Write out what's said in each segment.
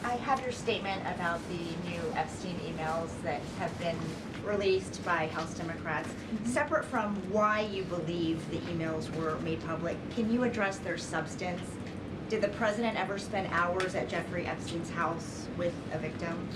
I have your statement about the new Epstein emails that have been released by House Democrats. Separate from why you believe the emails were made public, can you address their substance? Did the president ever spend hours at Jeffrey Epstein's house with a victim?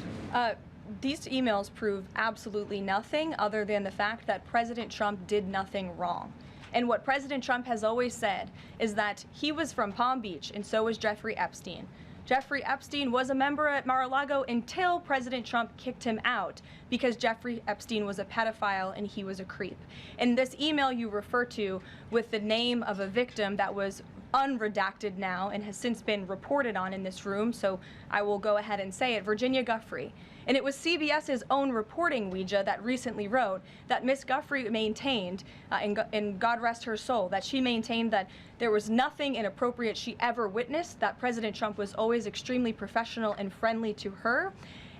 These emails prove absolutely nothing other than the fact that President Trump did nothing wrong. And what President Trump has always said is that he was from Palm Beach, and so was Jeffrey Epstein. Jeffrey Epstein was a member at Mar-a-Lago until President Trump kicked him out because Jeffrey Epstein was a pedophile and he was a creep. And this email you refer to with the name of a victim that was unredacted now and has since been reported on in this room, so I will go ahead and say it, Virginia Giuffre. And it was CBS's own reporting, Ouija, that recently wrote that Miss Giuffre maintained, and God rest her soul, that she maintained that there was nothing inappropriate she ever witnessed, that President Trump was always extremely professional and friendly to her.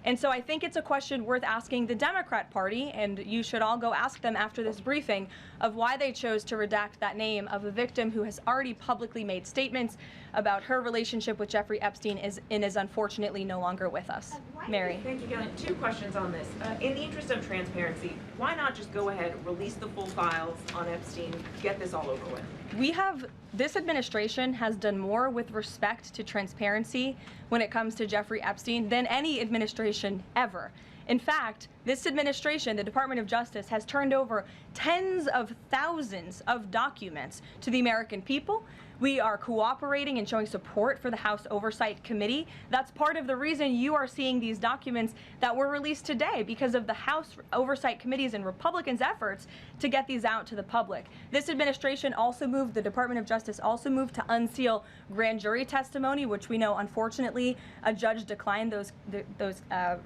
And so I think it's a question worth asking the Democrat Party, and you should all go ask them after this briefing, of why they chose to redact that name of a victim who has already publicly made statements about her relationship with Jeffrey Epstein and is unfortunately no longer with us. Mary. Thank you, Karoline. Two questions on this. In the interest of transparency, why not just go ahead, release the full files on Epstein, get this all over with? This administration has done more with respect to transparency when it comes to Jeffrey Epstein than any administration ever. In fact, this administration, the Department of Justice, has turned over tens of thousands of documents to the American people. We are cooperating and showing support for the House Oversight Committee. That's part of the reason you are seeing these documents that were released today, because of the House Oversight Committee's and Republicans' efforts to get these out to the public. This administration also moved, the Department of Justice also moved to unseal grand jury testimony, which we know, unfortunately, a judge declined those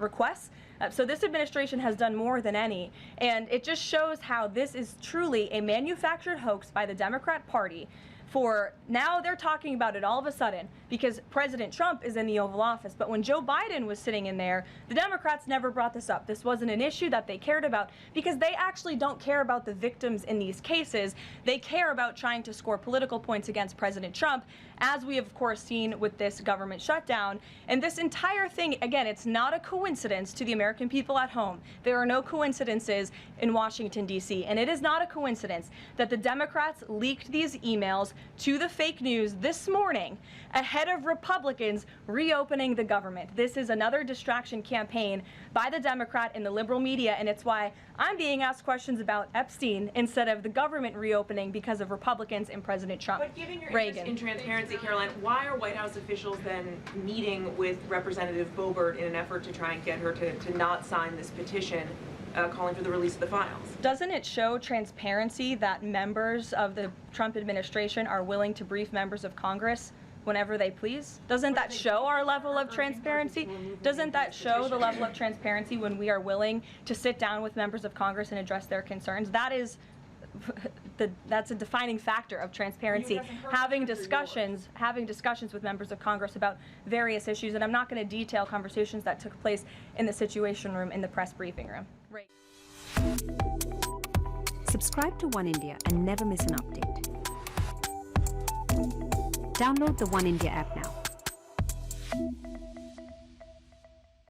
requests. So this administration has done more than any, and it just shows how this is truly a manufactured hoax by the Democrat Party. For now, they're talking about it all of a sudden because President Trump is in the Oval Office. But when Joe Biden was sitting in there, the Democrats never brought this up. This wasn't an issue that they cared about because they actually don't care about the victims in these cases. They care about trying to score political points against President Trump, as we have, of course, seen with this government shutdown. And this entire thing, again, it's not a coincidence to the American people at home. There are no coincidences in Washington, D.C. And it is not a coincidence that the Democrats leaked these emails to the fake news this morning ahead of Republicans reopening the government. This is another distraction campaign by the Democrat and the liberal media, and it's why I'm being asked questions about Epstein instead of the government reopening because of Republicans and President Trump. But given your interest in transparency, Karoline, why are White House officials then meeting with Representative Boebert in an effort to try and get her to not sign this petition calling for the release of the files? Doesn't it show transparency that members of the Trump administration are willing to brief members of Congress whenever they please? Doesn't that show our level of transparency? Doesn't that show the level of transparency when we are willing to sit down with members of Congress and address their concerns? That is that's a defining factor of transparency, having discussions with members of Congress about various issues. And I'm not going to detail conversations that took place in the Situation Room in the press briefing room. Right. Subscribe to Oneindia and never miss an update. Download the Oneindia app now.